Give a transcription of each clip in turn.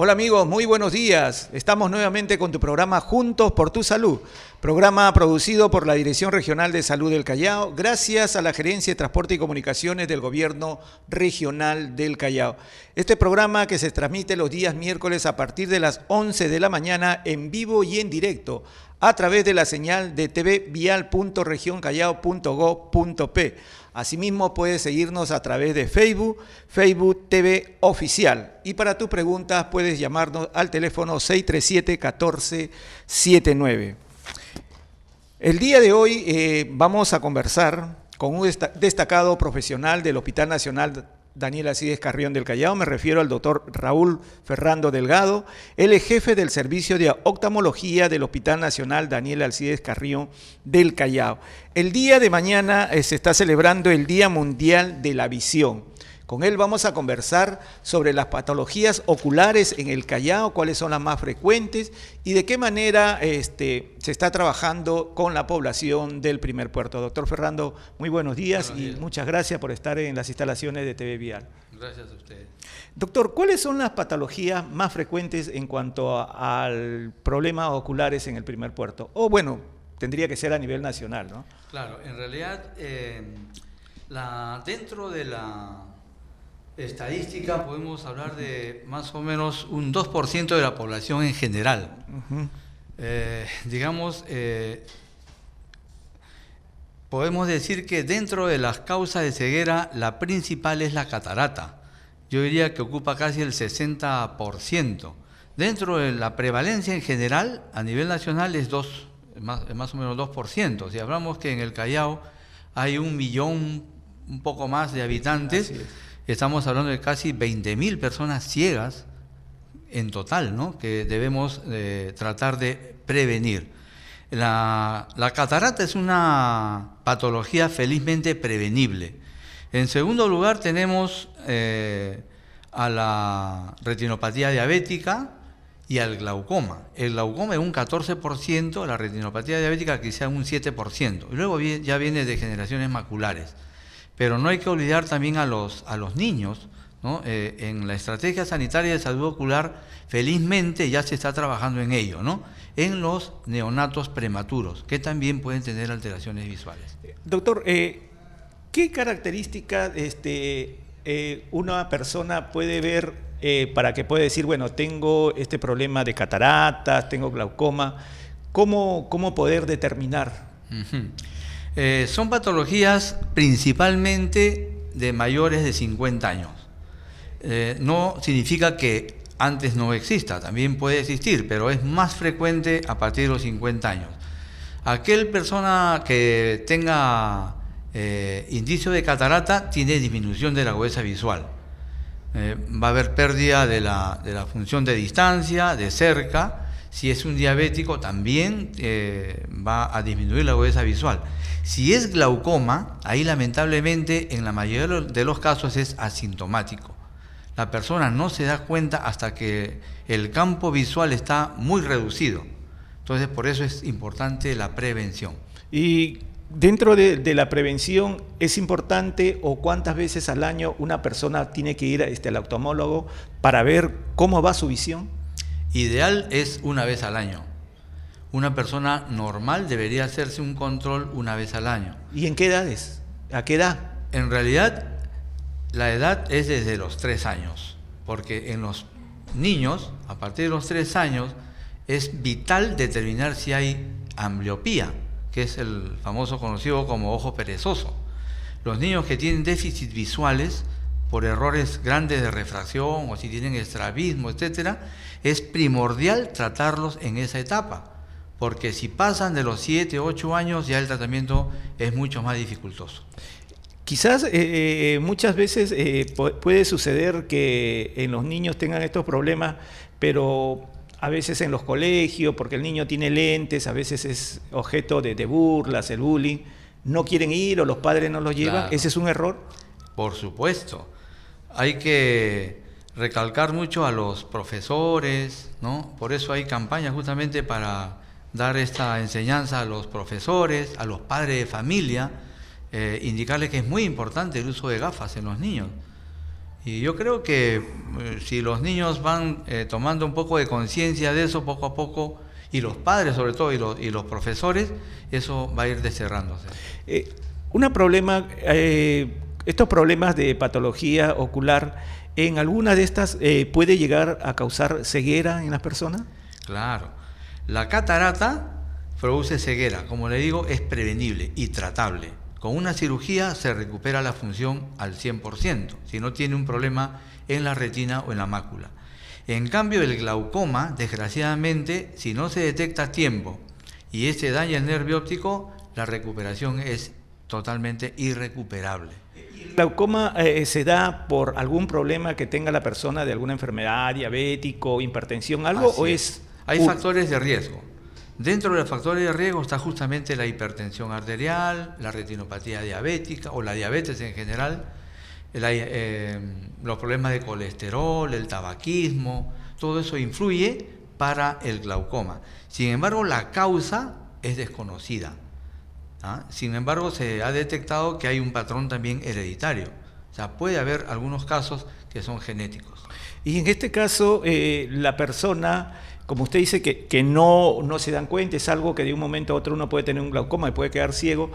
Hola amigos, muy buenos días. Estamos nuevamente con tu programa Juntos por tu Salud, programa producido por la Dirección Regional de Salud del Callao, gracias a la Gerencia de Transporte y Comunicaciones del Gobierno Regional del Callao. Este programa que se transmite los días miércoles a partir de las 11 de la mañana en vivo y en directo a través de la señal de tvvial.regioncallao.go.p. Asimismo, puedes seguirnos a través de Facebook TV Oficial. Y para tus preguntas puedes llamarnos al teléfono 637-1479. El día de hoy vamos a conversar con un destacado profesional del Hospital Nacional Daniel Alcides Carrión del Callao. Me refiero al doctor Raúl Ferrando Delgado. Él es jefe del servicio de oftalmología del Hospital Nacional Daniel Alcides Carrión del Callao. El día de mañana se está celebrando el Día Mundial de la Visión. Con él vamos a conversar sobre las patologías oculares en el Callao, cuáles son las más frecuentes y de qué manera se está trabajando con la población del primer puerto. Doctor Ferrando, muy buenos días y muchas gracias por estar en las instalaciones de TV Vial. Gracias a ustedes. Doctor, ¿cuáles son las patologías más frecuentes en cuanto al problema oculares en el primer puerto? O bueno, tendría que ser a nivel nacional, ¿no? Claro, en realidad dentro de la estadística podemos hablar de más o menos un 2% de la población en general. Podemos decir que dentro de las causas de ceguera, la principal es la catarata. Yo diría que ocupa casi el 60%. Dentro de la prevalencia en general, a nivel nacional es más o menos 2%. Si hablamos que en el Callao hay 1 millón, un poco más de habitantes, estamos hablando de casi 20.000 personas ciegas en total, ¿no?, que debemos tratar de prevenir. La catarata es una patología felizmente prevenible. En segundo lugar tenemos a la retinopatía diabética y al glaucoma. El glaucoma es un 14%, la retinopatía diabética quizá un 7%. Y luego ya viene degeneraciones maculares. Pero no hay que olvidar también a los niños, ¿no? En la estrategia sanitaria de salud ocular, felizmente ya se está trabajando en ello, ¿no? En los neonatos prematuros, que también pueden tener alteraciones visuales. Doctor, ¿qué características una persona puede ver para que pueda decir, bueno, tengo este problema de cataratas, tengo glaucoma? ¿Cómo poder determinar? Son patologías principalmente de mayores de 50 años. No significa que antes no exista, también puede existir, pero es más frecuente a partir de los 50 años. Aquel persona que tenga indicio de catarata tiene disminución de la agudeza visual. Va a haber pérdida de la función de distancia, de cerca. Si es un diabético también va a disminuir la agudeza visual. Si es glaucoma, ahí lamentablemente en la mayoría de los casos es asintomático. La persona no se da cuenta hasta que el campo visual está muy reducido. Entonces por eso es importante la prevención. Y dentro de la prevención, ¿es importante o cuántas veces al año una persona tiene que ir al oftalmólogo para ver cómo va su visión? Ideal es una vez al año. Una persona normal debería hacerse un control una vez al año. ¿Y en qué edades? ¿A qué edad? En realidad, la edad es desde los 3 años, porque en los niños, a partir de los 3 años, es vital determinar si hay ambliopía, que es el famoso conocido como ojo perezoso. Los niños que tienen déficits visuales por errores grandes de refracción o si tienen estrabismo, etcétera, es primordial tratarlos en esa etapa, porque si pasan de los 7, 8 años ya el tratamiento es mucho más dificultoso. Quizás muchas veces puede suceder que en los niños tengan estos problemas, pero a veces en los colegios, porque el niño tiene lentes, a veces es objeto de burlas, el bullying, no quieren ir o los padres no los llevan. Claro. ¿Ese es un error? Por supuesto. Hay que recalcar mucho a los profesores, ¿no? Por eso hay campañas justamente para dar esta enseñanza a los profesores, a los padres de familia, indicarles que es muy importante el uso de gafas en los niños. Y yo creo que si los niños van tomando un poco de conciencia de eso poco a poco, y los padres sobre todo, y los profesores, eso va a ir desterrándose. Estos problemas de patología ocular, ¿en alguna de estas puede llegar a causar ceguera en las personas? Claro. La catarata produce ceguera, como le digo, es prevenible y tratable. Con una cirugía se recupera la función al 100%, si no tiene un problema en la retina o en la mácula. En cambio, el glaucoma, desgraciadamente, si no se detecta a tiempo y este daña el nervio óptico, la recuperación es totalmente irrecuperable. ¿El glaucoma se da por algún problema que tenga la persona de alguna enfermedad, diabético, hipertensión, algo? Así ¿O es? Hay factores de riesgo. Dentro de los factores de riesgo está justamente la hipertensión arterial, la retinopatía diabética o la diabetes en general, los problemas de colesterol, el tabaquismo, todo eso influye para el glaucoma. Sin embargo, la causa es desconocida. Sin embargo, se ha detectado que hay un patrón también hereditario. O sea, puede haber algunos casos que son genéticos. Y en este caso, la persona, como usted dice, que no se dan cuenta, es algo que de un momento a otro uno puede tener un glaucoma y puede quedar ciego.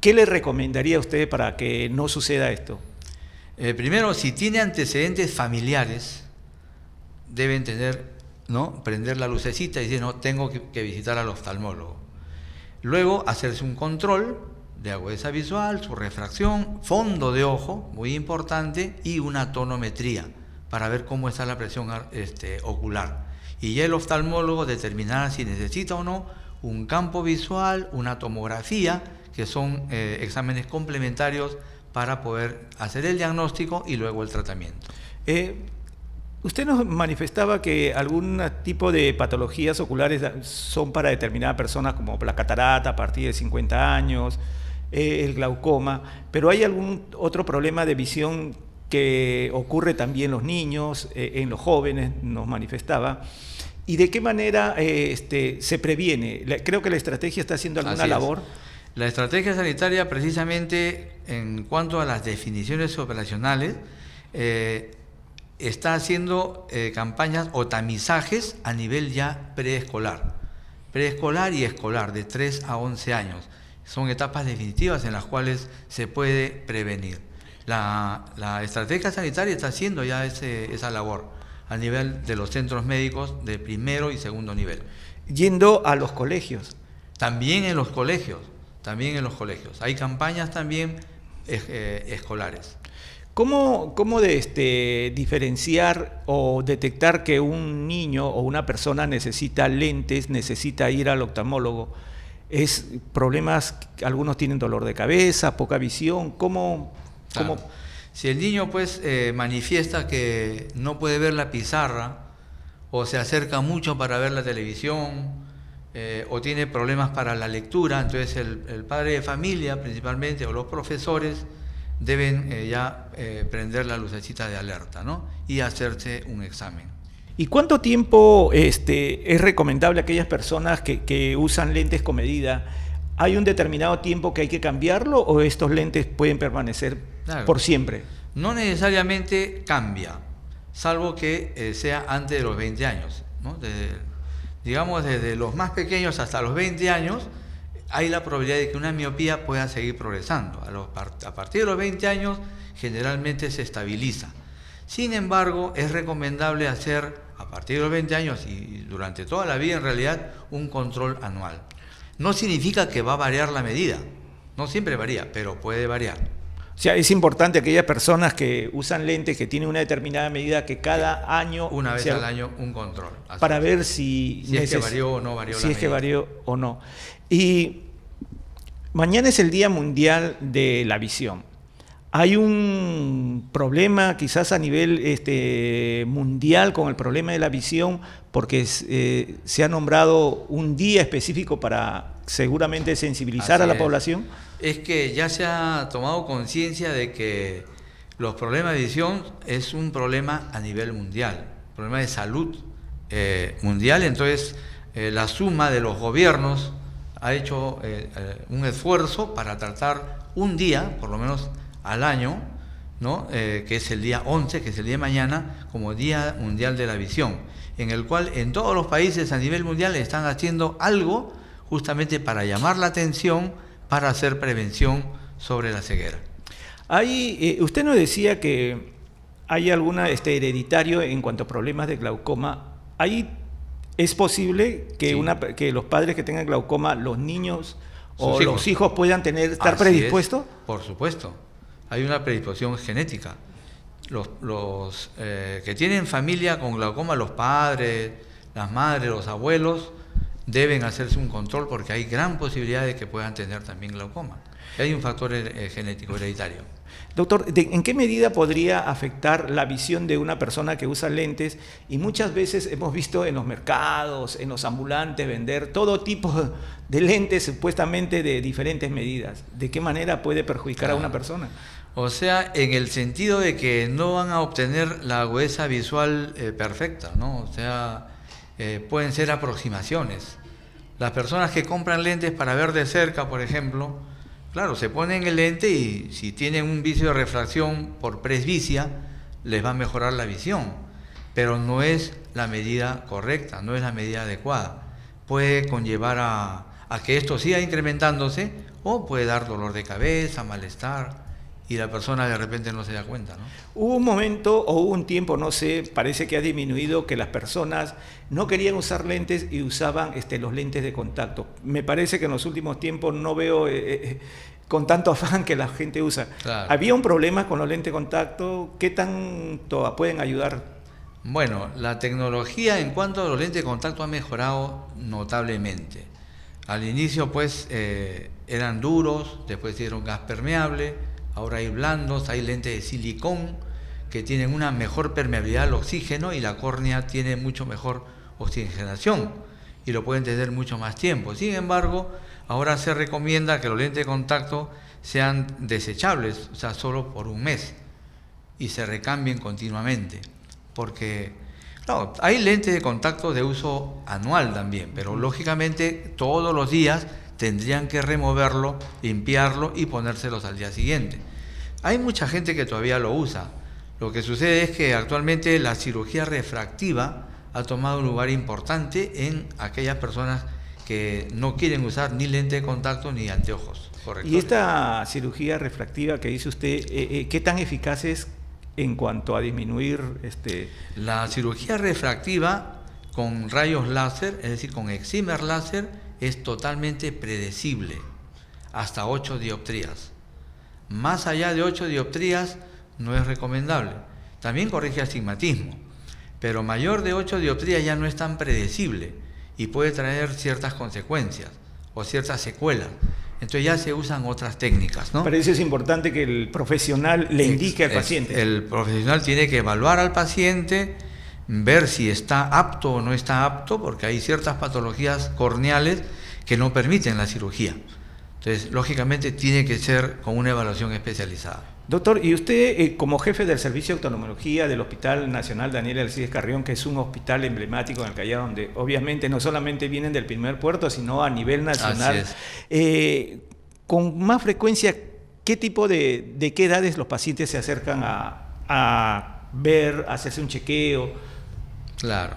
¿Qué le recomendaría a usted para que no suceda esto? Primero, si tiene antecedentes familiares, deben prender la lucecita y decir, no, tengo que visitar al oftalmólogo. Luego, hacerse un control de agudeza visual, su refracción, fondo de ojo, muy importante, y una tonometría para ver cómo está la presión ocular. Y ya el oftalmólogo determinará si necesita o no un campo visual, una tomografía, que son exámenes complementarios para poder hacer el diagnóstico y luego el tratamiento. Usted nos manifestaba que algún tipo de patologías oculares son para determinadas personas, como la catarata a partir de 50 años, el glaucoma, pero ¿hay algún otro problema de visión que ocurre también en los niños, en los jóvenes, nos manifestaba? ¿Y de qué manera se previene? Creo que la estrategia está haciendo alguna labor. La estrategia sanitaria, precisamente en cuanto a las definiciones operacionales, está haciendo campañas o tamizajes a nivel ya preescolar y escolar, de 3 a 11 años. Son etapas definitivas en las cuales se puede prevenir. La estrategia sanitaria está haciendo ya esa labor a nivel de los centros médicos de primero y segundo nivel. Yendo a los colegios. También en los colegios. Hay campañas también escolares. ¿Cómo diferenciar o detectar que un niño o una persona necesita lentes, necesita ir al oftalmólogo? ¿Es problemas, algunos tienen dolor de cabeza, poca visión? ¿Cómo? Si el niño manifiesta que no puede ver la pizarra o se acerca mucho para ver la televisión o tiene problemas para la lectura, entonces el padre de familia principalmente o los profesores deben prender la lucecita de alerta, y hacerse un examen. ¿Y cuánto tiempo es recomendable a aquellas personas que usan lentes con medida? ¿Hay un determinado tiempo que hay que cambiarlo o estos lentes pueden permanecer por siempre? No necesariamente cambia, salvo que sea antes de los 20 años. Desde los más pequeños hasta los 20 años, hay la probabilidad de que una miopía pueda seguir progresando. A partir de los 20 años, generalmente se estabiliza. Sin embargo, es recomendable hacer, a partir de los 20 años y durante toda la vida en realidad, un control anual. No significa que va a variar la medida, no siempre varía, pero puede variar. O sea, es importante aquellas personas que usan lentes que tienen una determinada medida que cada año... Una vez al año un control. Para ver si es que varió o no varió la medida. Si es que varió o no. Y mañana es el Día Mundial de la Visión. Hay un problema quizás a nivel mundial con el problema de la visión porque se ha nombrado un día específico para seguramente sensibilizar a la población. Es que ya se ha tomado conciencia de que los problemas de visión es un problema a nivel mundial, problema de salud mundial. Entonces la suma de los gobiernos ha hecho un esfuerzo para tratar un día, por lo menos al año, ¿no? Que es el día 11, que es el día de mañana, como Día Mundial de la Visión, en el cual en todos los países a nivel mundial están haciendo algo justamente para llamar la atención, para hacer prevención sobre la ceguera. Usted nos decía que hay alguna hereditario en cuanto a problemas de glaucoma. ¿Es posible que, Sí. que los padres que tengan glaucoma, los niños o Sus hijos. los hijos puedan estar Así predispuestos? es, por supuesto. Hay una predisposición genética. Los que tienen familia con glaucoma, los padres, las madres, los abuelos, deben hacerse un control porque hay gran posibilidad de que puedan tener también glaucoma. Hay un factor genético hereditario. Doctor, ¿en qué medida podría afectar la visión de una persona que usa lentes? Y muchas veces hemos visto en los mercados, en los ambulantes, vender todo tipo de lentes supuestamente de diferentes medidas. ¿De qué manera puede perjudicar a una persona? O sea, en el sentido de que no van a obtener la agudeza visual perfecta, ¿no? O sea, pueden ser aproximaciones. Las personas que compran lentes para ver de cerca, por ejemplo, claro, se ponen el lente y si tienen un vicio de refracción por presbicia, les va a mejorar la visión, pero no es la medida correcta, no es la medida adecuada. Puede conllevar a que esto siga incrementándose o puede dar dolor de cabeza, malestar, y la persona de repente no se da cuenta, ¿no? Hubo un momento o hubo un tiempo, no sé, parece que ha disminuido, que las personas no querían usar lentes y usaban los lentes de contacto. Me parece que en los últimos tiempos no veo con tanto afán que la gente usa. Claro. ¿Había un problema con los lentes de contacto? ¿Qué tanto pueden ayudar? Bueno, la tecnología en cuanto a los lentes de contacto ha mejorado notablemente. Al inicio pues eran duros, después dieron gas permeable. Ahora hay blandos, hay lentes de silicón que tienen una mejor permeabilidad al oxígeno y la córnea tiene mucho mejor oxigenación y lo pueden tener mucho más tiempo. Sin embargo, ahora se recomienda que los lentes de contacto sean desechables, o sea, solo por un mes y se recambien continuamente. Porque, claro, hay lentes de contacto de uso anual también, pero lógicamente todos los días tendrían que removerlo, limpiarlo y ponérselos al día siguiente. Hay mucha gente que todavía lo usa. Lo que sucede es que actualmente la cirugía refractiva ha tomado un lugar importante en aquellas personas que no quieren usar ni lente de contacto ni anteojos correctores. ¿Y esta cirugía refractiva que dice usted, qué tan eficaz es en cuanto a disminuir La cirugía refractiva con rayos láser, es decir, con excimer láser, es totalmente predecible, hasta 8 dioptrías. Más allá de 8 dioptrías no es recomendable. También corrige astigmatismo, pero mayor de 8 dioptrías ya no es tan predecible y puede traer ciertas consecuencias o ciertas secuelas. Entonces ya se usan otras técnicas, ¿no? Para eso es importante que el profesional le indique al paciente. El profesional tiene que evaluar al paciente, ver si está apto o no está apto, porque hay ciertas patologías corneales que no permiten la cirugía. Entonces, lógicamente, tiene que ser con una evaluación especializada. Doctor, y usted como jefe del servicio de oftalmología del Hospital Nacional Daniel Alcides Carrión, que es un hospital emblemático en el Callao, donde obviamente no solamente vienen del primer puerto, sino a nivel nacional, con más frecuencia, ¿qué tipo de qué edades los pacientes se acercan a ver, a hacerse un chequeo? Claro.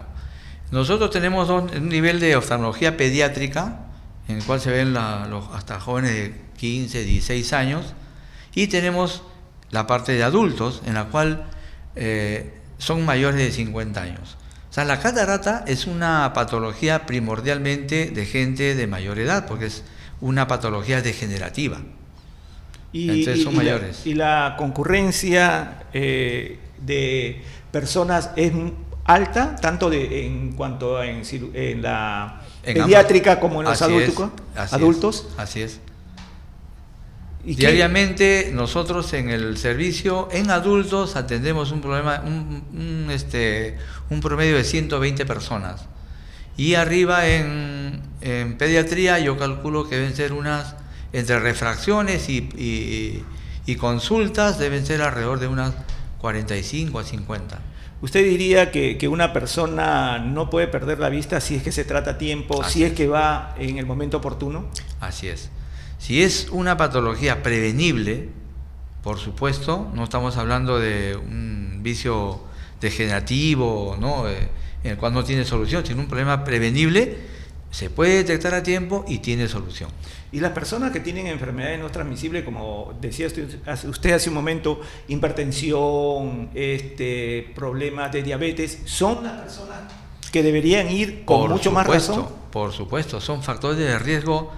Nosotros tenemos un nivel de oftalmología pediátrica, en el cual se ven hasta jóvenes de 15, 16 años, y tenemos la parte de adultos, en la cual son mayores de 50 años. O sea, la catarata es una patología primordialmente de gente de mayor edad, porque es una patología degenerativa. Entonces son mayores. ¿Y la concurrencia de personas es alta, tanto en cuanto en la pediátrica como en los adultos? Así es. Diariamente nosotros en el servicio en adultos atendemos un promedio de 120 personas y arriba en pediatría yo calculo que deben ser entre refracciones y consultas deben ser alrededor de unas 45 a 50. ¿Usted diría que una persona no puede perder la vista si es que se trata a tiempo, si es que va en el momento oportuno? Así es. Si es una patología prevenible, Por supuesto, no estamos hablando de un vicio degenerativo, ¿no? En el cual no tiene solución, sino un problema prevenible, se puede detectar a tiempo y tiene solución. Y las personas que tienen enfermedades no transmisibles, como decía usted hace un momento, hipertensión, problemas de diabetes, ¿son las personas que deberían ir con mucho más razón? Por supuesto, son factores de riesgo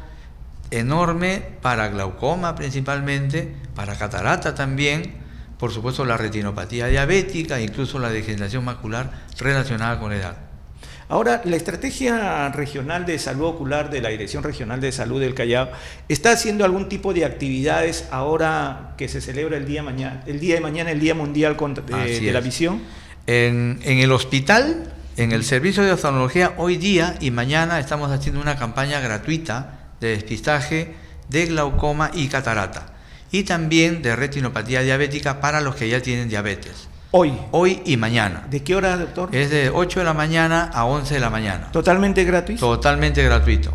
enorme para glaucoma principalmente, para catarata también, por supuesto la retinopatía diabética, incluso la degeneración macular relacionada con la edad. Ahora, la Estrategia Regional de Salud Ocular de la Dirección Regional de Salud del Callao está haciendo algún tipo de actividades ahora que se celebra el día de mañana, el Día Mundial de la Visión. En el hospital, en el servicio de oftalmología, hoy día y mañana estamos haciendo una campaña gratuita de despistaje de glaucoma y catarata, y también de retinopatía diabética para los que ya tienen diabetes. Hoy y mañana. ¿De qué hora, doctor? Es de 8 de la mañana a 11 de la mañana. ¿Totalmente gratuito? Totalmente gratuito.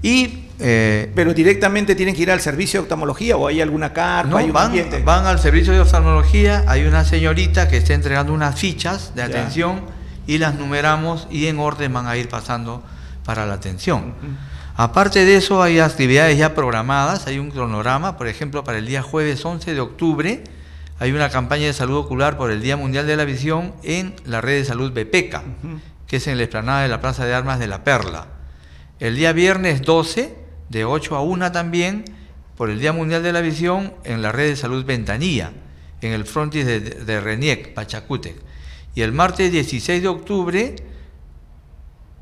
¿Pero directamente tienen que ir al servicio de oftalmología o hay alguna carpa? No, hay un ambiente? Van al servicio de oftalmología, hay una señorita que está entregando unas fichas de atención y las numeramos y en orden van a ir pasando para la atención. Aparte de eso, hay actividades ya programadas, hay un cronograma, por ejemplo, para el día jueves 11 de octubre, hay una campaña de salud ocular por el Día Mundial de la Visión en la red de salud BPECA, que es en la explanada de la Plaza de Armas de La Perla. El día viernes 12, de 8 a 1 también, por el Día Mundial de la Visión en la red de salud Ventanilla, en el frontis de Reniec, Pachacútec. Y el martes 16 de octubre,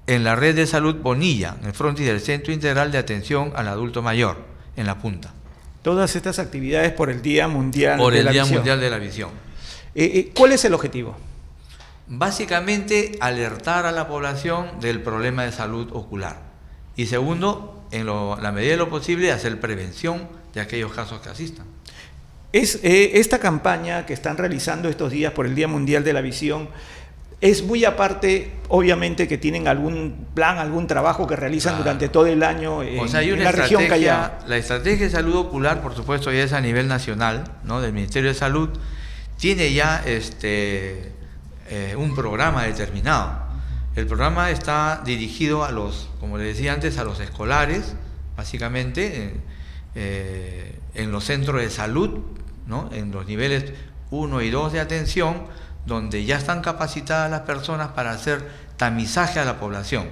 en la red de salud Bonilla, en el frontis del Centro Integral de Atención al Adulto Mayor, en La Punta. Todas estas actividades por el Día Mundial de la Visión. Por el Día Mundial de la Visión. ¿Cuál es el objetivo? Básicamente, alertar a la población del problema de salud ocular. Y segundo, en la medida de lo posible, hacer prevención de aquellos casos que asistan. Esta campaña que están realizando estos días por el Día Mundial de la Visión es muy aparte, obviamente, que tienen algún plan, algún trabajo que realizan durante todo el año en la región Callao. La estrategia de salud ocular, por supuesto, ya es a nivel nacional, ¿no? Del Ministerio de Salud, tiene ya un programa determinado. El programa está dirigido a los, como les decía antes, a los escolares, básicamente, en los centros de salud, ¿no? En los niveles 1 y 2 de atención, donde ya están capacitadas las personas para hacer tamizaje a la población.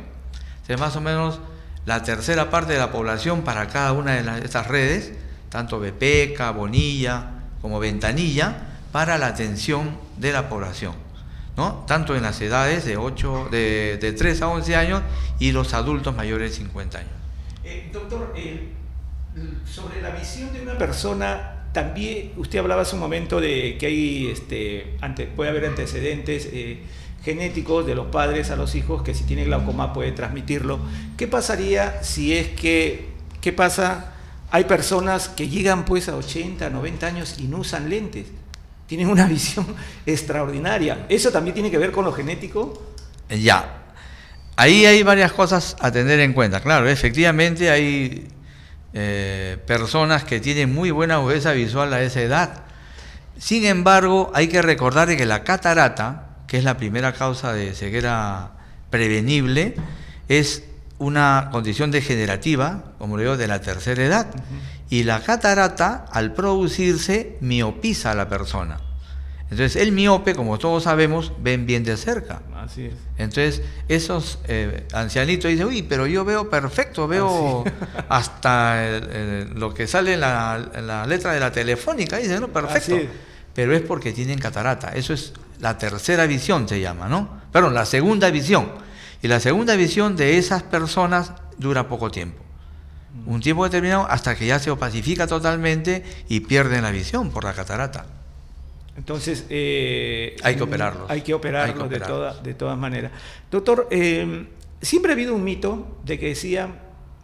Es más o menos la tercera parte de la población para cada una de estas redes, tanto BPECA, Bonilla como Ventanilla, para la atención de la población, ¿no? Tanto en las edades de 3 a 11 años y los adultos mayores de 50 años. Doctor, sobre la visión de una persona, también usted hablaba hace un momento de que hay, puede haber antecedentes genéticos de los padres a los hijos, que si tiene glaucoma puede transmitirlo. ¿Qué pasaría si es que, qué pasa? Hay personas que llegan pues a 80, 90 años y no usan lentes, tienen una visión extraordinaria. ¿Eso también tiene que ver con lo genético? Ya, ahí hay varias cosas a tener en cuenta. Claro, efectivamente hay personas que tienen muy buena agudeza visual a esa edad. Sin embargo, hay que recordar que la catarata, que es la primera causa de ceguera prevenible, es una condición degenerativa, como le digo, de la tercera edad. Y la catarata, al producirse, miopiza a la persona. Entonces, el miope, como todos sabemos, ven bien de cerca. Así es. Entonces, esos ancianitos dicen, uy, pero yo veo perfecto, veo hasta lo que sale en la letra de la telefónica, dicen, no, perfecto. Así es. Pero es porque tienen catarata. Eso es la tercera visión, se llama, ¿no? Perdón, la segunda visión. Y la segunda visión de esas personas dura poco tiempo. Un tiempo determinado hasta que ya se opacifica totalmente y pierden la visión por la catarata. Entonces, hay que operarlos. Hay que operarlos de todas maneras. Doctor, siempre ha habido un mito de que decían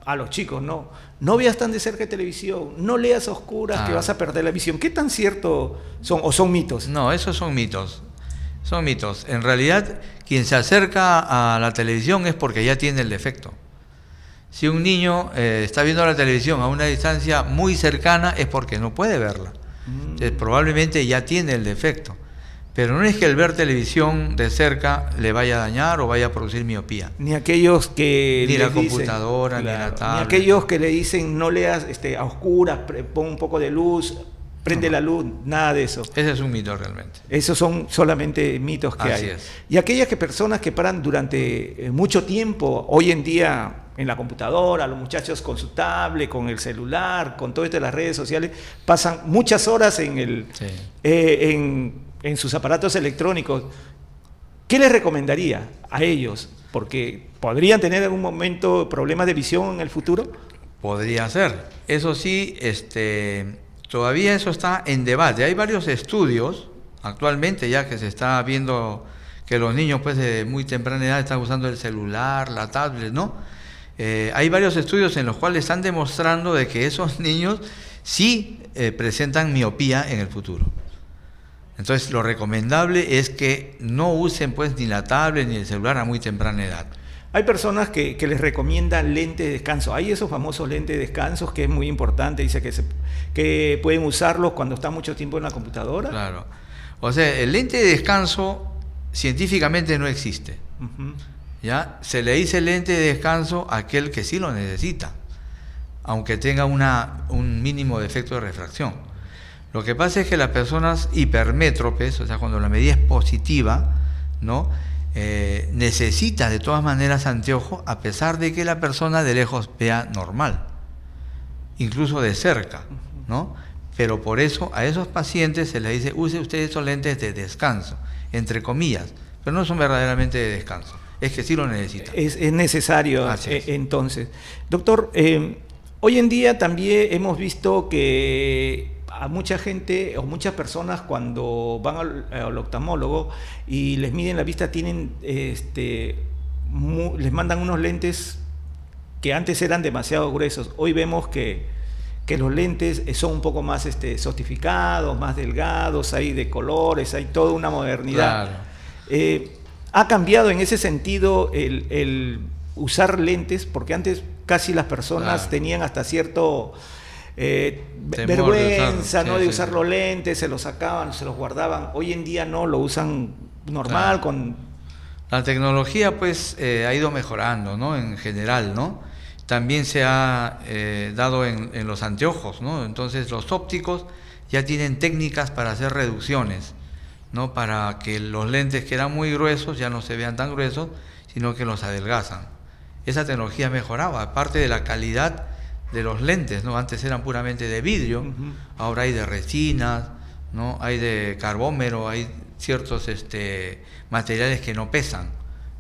a los chicos, no veas tan de cerca televisión, no leas a oscuras que vas a perder la visión. ¿Qué tan cierto son o son mitos? No, esos son mitos. Son mitos. En realidad, quien se acerca a la televisión es porque ya tiene el defecto. Si un niño está viendo la televisión a una distancia muy cercana es porque no puede verla. Entonces, probablemente ya tiene el defecto. Pero no es que el ver televisión de cerca le vaya a dañar o vaya a producir miopía. Ni aquellos que Ni la les dicen, computadora, ni la tablet. ni aquellos que le dicen no leas a oscuras, pon un poco de luz, prende la luz, nada de eso. Ese es un mito realmente. Esos son solamente mitos que Así hay. es. Y aquellas personas que paran durante mucho tiempo, hoy en día en la computadora, los muchachos con su tablet, con el celular, con todo esto de las redes sociales, pasan muchas horas en sus aparatos electrónicos. ¿Qué les recomendaría a ellos? Porque podrían tener en algún momento problemas de visión en el futuro. Podría ser. Eso sí, todavía eso está en debate. Hay varios estudios actualmente ya que se está viendo que los niños pues de muy temprana edad están usando el celular, la tablet, ¿no? Hay varios estudios en los cuales están demostrando de que esos niños sí presentan miopía en el futuro. Entonces lo recomendable es que no usen pues ni la tablet ni el celular a muy temprana edad. Hay personas que les recomiendan lentes de descanso. Hay esos famosos lentes de descanso que es muy importante. Dice que pueden usarlos cuando están mucho tiempo en la computadora. Claro. O sea, el lente de descanso científicamente no existe. ¿Ya? Se le dice lente de descanso a aquel que sí lo necesita, aunque tenga un mínimo de efecto de refracción. Lo que pasa es que las personas hipermétropes, o sea, cuando la medida es positiva, ¿no? Necesita de todas maneras anteojos, a pesar de que la persona de lejos vea normal, incluso de cerca, ¿no? Pero por eso a esos pacientes se les dice, use usted esos lentes de descanso, entre comillas, pero no son verdaderamente de descanso, es que sí lo necesita. Es necesario entonces. Doctor, hoy en día también hemos visto que a mucha gente o muchas personas cuando van al oftalmólogo y les miden la vista tienen les mandan unos lentes que antes eran demasiado gruesos. Hoy vemos que los lentes son un poco más sofisticados, más delgados, hay de colores, hay toda una modernidad. Claro. ¿Ha cambiado en ese sentido el usar lentes? Porque antes casi las personas tenían hasta cierto vergüenza de usar los lentes, se los sacaban, se los guardaban. Hoy en día no, lo usan normal. La tecnología pues ha ido mejorando, ¿no? En general, ¿no? También se ha dado en los anteojos, ¿no? Entonces los ópticos ya tienen técnicas para hacer reducciones, ¿no? Para que los lentes que eran muy gruesos ya no se vean tan gruesos, sino que los adelgazan. Esa tecnología mejoraba, aparte de la calidad de los lentes, ¿no? Antes eran puramente de vidrio, ahora hay de resinas, ¿no? Hay de carbómero, hay ciertos materiales que no pesan.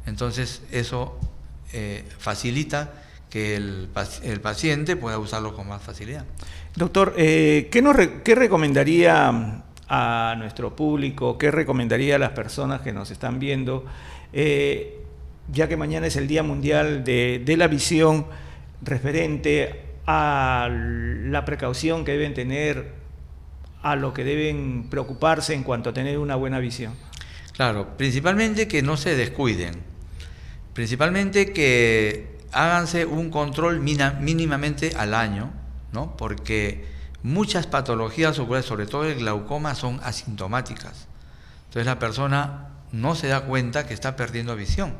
Entonces eso facilita que el paciente pueda usarlo con más facilidad. Doctor, ¿qué recomendaría a nuestro público, qué recomendaría a las personas que nos están viendo, ya que mañana es el Día Mundial de la Visión, referente a la precaución que deben tener, a lo que deben preocuparse en cuanto a tener una buena visión? Claro, principalmente que no se descuiden, principalmente que háganse un control mínimamente al año, ¿no? Porque muchas patologías oculares, sobre todo el glaucoma, son asintomáticas. Entonces la persona no se da cuenta que está perdiendo visión.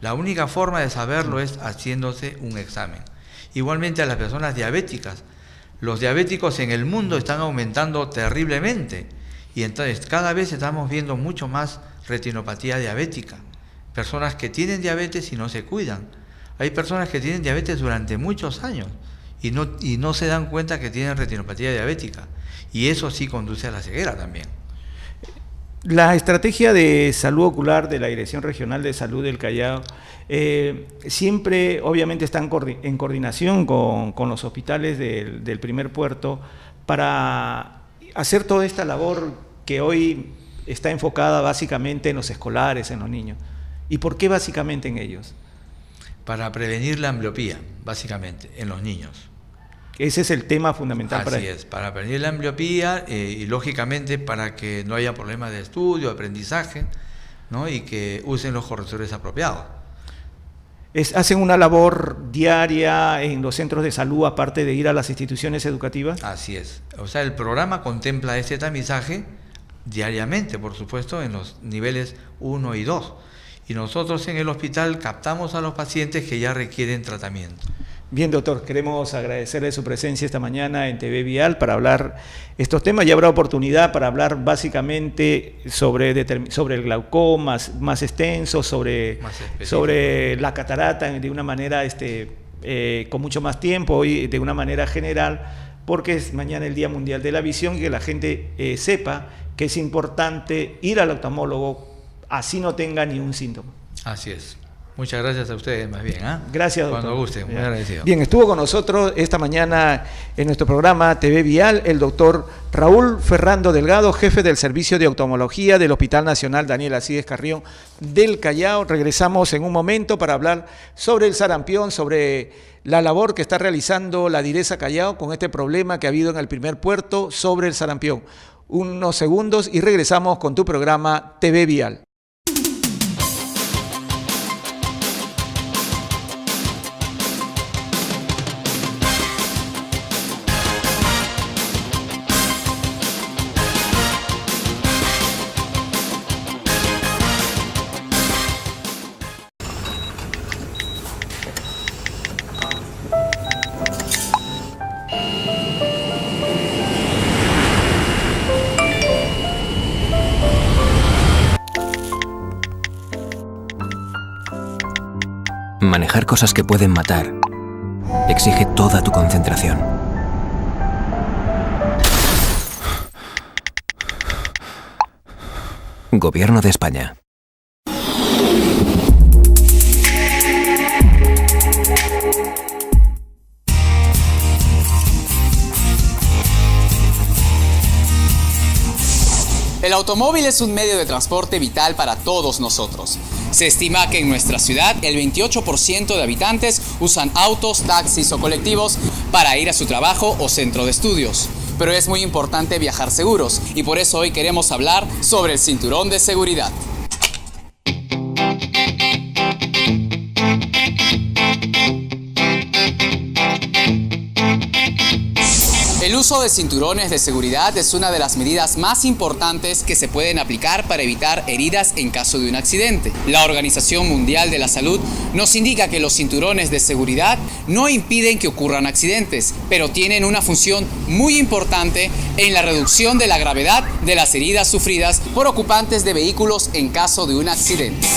La única forma de saberlo es haciéndose un examen. Igualmente a las personas diabéticas. Los diabéticos en el mundo están aumentando terriblemente y entonces cada vez estamos viendo mucho más retinopatía diabética. Personas que tienen diabetes y no se cuidan. Hay personas que tienen diabetes durante muchos años y no se dan cuenta que tienen retinopatía diabética. Y eso sí conduce a la ceguera también. La estrategia de salud ocular de la Dirección Regional de Salud del Callao siempre obviamente está en coordinación con los hospitales del primer puerto para hacer toda esta labor que hoy está enfocada básicamente en los escolares, en los niños. ¿Y por qué básicamente en ellos? Para prevenir la ambliopía, básicamente, en los niños. Ese es el tema fundamental. Así es, para prevenir la ambliopía y lógicamente para que no haya problemas de estudio, aprendizaje, ¿no? Y que usen los correctores apropiados. ¿Hacen una labor diaria en los centros de salud aparte de ir a las instituciones educativas? Así es. O sea, el programa contempla este tamizaje diariamente, por supuesto, en los niveles 1 y 2. Y nosotros en el hospital captamos a los pacientes que ya requieren tratamiento. Bien, doctor, queremos agradecerle su presencia esta mañana en TV Vial para hablar estos temas. Ya habrá oportunidad para hablar básicamente sobre el glaucoma más extenso, sobre la catarata de una manera con mucho más tiempo y de una manera general, porque es mañana el Día Mundial de la Visión, y que la gente sepa que es importante ir al oftalmólogo así no tenga ni un síntoma. Así es. Muchas gracias a ustedes, más bien. Gracias, doctor. Cuando guste, muy agradecido. Bien, estuvo con nosotros esta mañana en nuestro programa TV Vial el doctor Raúl Ferrando Delgado, jefe del Servicio de Oftalmología del Hospital Nacional Daniel Alcides Carrión del Callao. Regresamos en un momento para hablar sobre el sarampión, sobre la labor que está realizando la DIRESA Callao con este problema que ha habido en el primer puerto sobre el sarampión. Unos segundos y regresamos con tu programa TV Vial. Manejar cosas que pueden matar exige toda tu concentración. Gobierno de España. El automóvil es un medio de transporte vital para todos nosotros. Se estima que en nuestra ciudad el 28% de habitantes usan autos, taxis o colectivos para ir a su trabajo o centro de estudios. Pero es muy importante viajar seguros y por eso hoy queremos hablar sobre el cinturón de seguridad. El uso de cinturones de seguridad es una de las medidas más importantes que se pueden aplicar para evitar heridas en caso de un accidente. La Organización Mundial de la Salud nos indica que los cinturones de seguridad no impiden que ocurran accidentes, pero tienen una función muy importante en la reducción de la gravedad de las heridas sufridas por ocupantes de vehículos en caso de un accidente.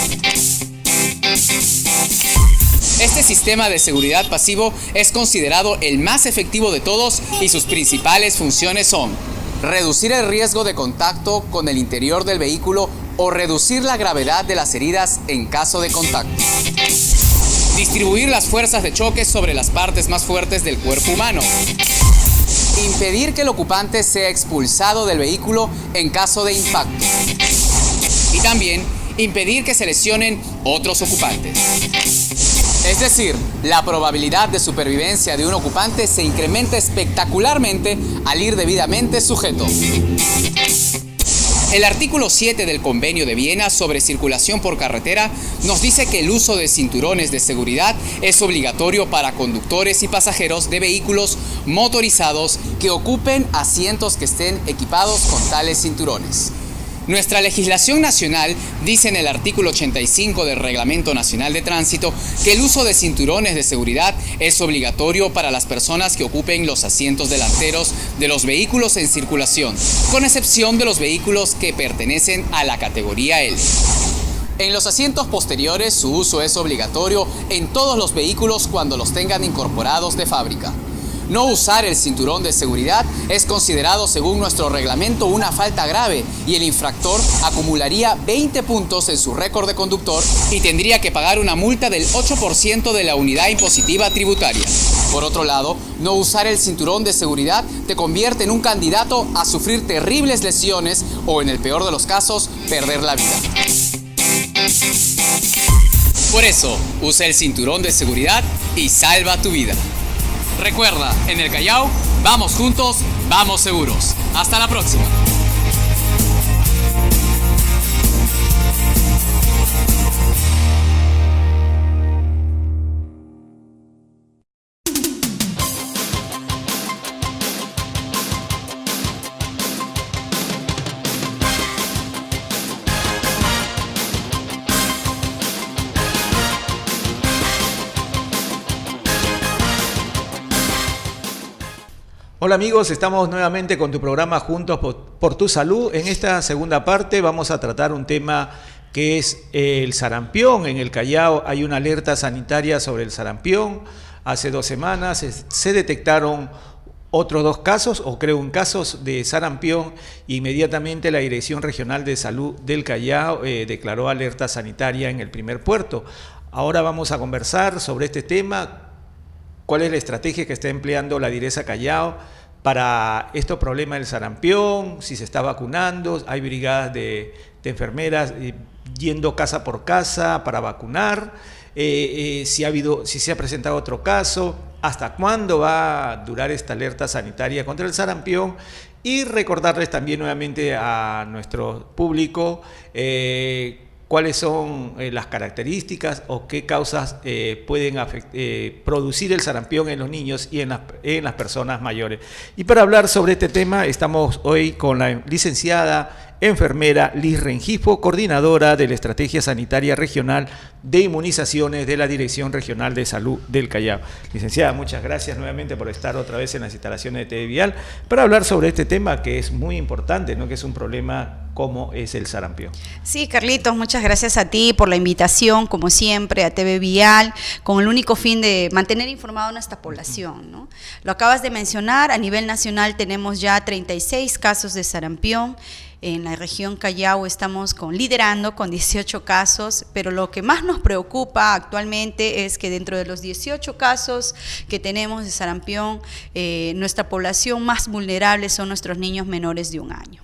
Este sistema de seguridad pasivo es considerado el más efectivo de todos y sus principales funciones son reducir el riesgo de contacto con el interior del vehículo o reducir la gravedad de las heridas en caso de contacto. Distribuir las fuerzas de choque sobre las partes más fuertes del cuerpo humano. Impedir que el ocupante sea expulsado del vehículo en caso de impacto. Y también impedir que se lesionen otros ocupantes. Es decir, la probabilidad de supervivencia de un ocupante se incrementa espectacularmente al ir debidamente sujeto. El artículo 7 del Convenio de Viena sobre circulación por carretera nos dice que el uso de cinturones de seguridad es obligatorio para conductores y pasajeros de vehículos motorizados que ocupen asientos que estén equipados con tales cinturones. Nuestra legislación nacional dice en el artículo 85 del Reglamento Nacional de Tránsito que el uso de cinturones de seguridad es obligatorio para las personas que ocupen los asientos delanteros de los vehículos en circulación, con excepción de los vehículos que pertenecen a la categoría L. En los asientos posteriores su uso es obligatorio en todos los vehículos cuando los tengan incorporados de fábrica. No usar el cinturón de seguridad es considerado, según nuestro reglamento, una falta grave y el infractor acumularía 20 puntos en su récord de conductor y tendría que pagar una multa del 8% de la unidad impositiva tributaria. Por otro lado, no usar el cinturón de seguridad te convierte en un candidato a sufrir terribles lesiones o, en el peor de los casos, perder la vida. Por eso, usa el cinturón de seguridad y salva tu vida. Recuerda, en el Callao, vamos juntos, vamos seguros. Hasta la próxima. Hola amigos, estamos nuevamente con tu programa Juntos por tu Salud. En esta segunda parte vamos a tratar un tema que es el sarampión. En el Callao hay una alerta sanitaria sobre el sarampión. Hace 2 semanas se detectaron otros 2 casos, o creo un caso de sarampión. Inmediatamente la Dirección Regional de Salud del Callao declaró alerta sanitaria en el primer puerto. Ahora vamos a conversar sobre este tema. ¿Cuál es la estrategia que está empleando la Direza Callao para estos problemas del sarampión? Si se está vacunando, hay brigadas de enfermeras yendo casa por casa para vacunar, si se ha presentado otro caso, hasta cuándo va a durar esta alerta sanitaria contra el sarampión, y recordarles también nuevamente a nuestro público cuáles son las características o qué causas pueden producir el sarampión en los niños y en las personas mayores. Y para hablar sobre este tema estamos hoy con la licenciada enfermera Liz Rengifo, coordinadora de la Estrategia Sanitaria Regional de Inmunizaciones de la Dirección Regional de Salud del Callao. Licenciada, muchas gracias nuevamente por estar otra vez en las instalaciones de TV Vial para hablar sobre este tema que es muy importante, ¿no? Que es un problema como es el sarampión. Sí, Carlitos, muchas gracias a ti por la invitación, como siempre, a TV Vial, con el único fin de mantener informada a nuestra población, ¿no? Lo acabas de mencionar, a nivel nacional tenemos ya 36 casos de sarampión. En la región Callao estamos liderando con 18 casos, pero lo que más nos preocupa actualmente es que dentro de los 18 casos que tenemos de sarampión, nuestra población más vulnerable son nuestros niños menores de 1 año.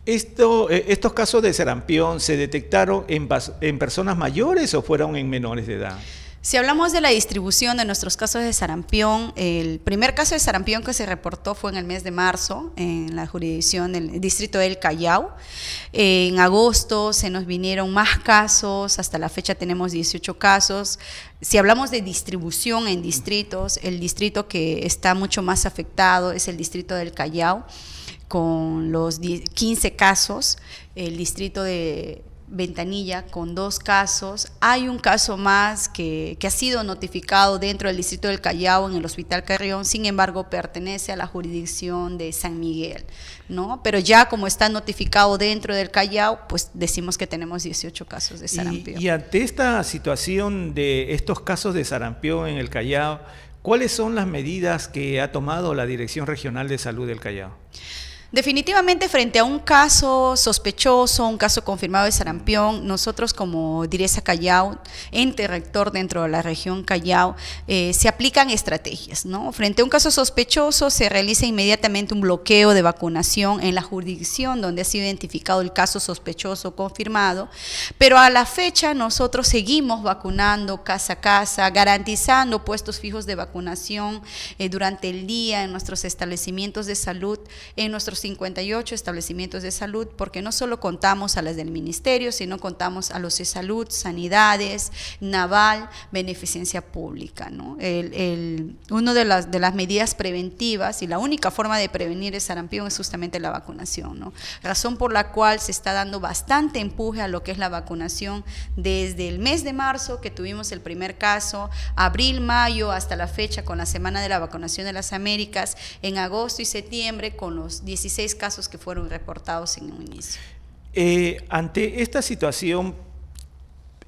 ¿Estos casos de sarampión se detectaron en personas mayores o fueron en menores de edad? Si hablamos de la distribución de nuestros casos de sarampión, el primer caso de sarampión que se reportó fue en el mes de marzo en la jurisdicción del distrito del Callao. En agosto se nos vinieron más casos, hasta la fecha tenemos 18 casos. Si hablamos de distribución en distritos, el distrito que está mucho más afectado es el distrito del Callao, con los 15 casos, el distrito de Ventanilla con 2 casos. Hay un caso más que ha sido notificado dentro del distrito del Callao en el Hospital Carrión, sin embargo pertenece a la jurisdicción de San Miguel, ¿no? Pero ya como está notificado dentro del Callao, pues decimos que tenemos 18 casos de sarampión. Y ante esta situación de estos casos de sarampión en el Callao, ¿cuáles son las medidas que ha tomado la Dirección Regional de Salud del Callao? Definitivamente frente a un caso sospechoso, un caso confirmado de sarampión, nosotros como Direza Callao, ente rector dentro de la región Callao, se aplican estrategias, ¿no? Frente a un caso sospechoso se realiza inmediatamente un bloqueo de vacunación en la jurisdicción donde ha sido identificado el caso sospechoso confirmado, pero a la fecha nosotros seguimos vacunando casa a casa, garantizando puestos fijos de vacunación durante el día en nuestros establecimientos de salud, en nuestros 58 establecimientos de salud, porque no solo contamos a las del ministerio, sino contamos a los de salud, sanidades, naval, beneficencia pública, ¿no? Una de las medidas preventivas y la única forma de prevenir el sarampión es justamente la vacunación, ¿no? Razón por la cual se está dando bastante empuje a lo que es la vacunación desde el mes de marzo, que tuvimos el primer caso, abril, mayo, hasta la fecha con la Semana de la Vacunación de las Américas, en agosto y septiembre con los 16 casos que fueron reportados en un inicio. Ante esta situación,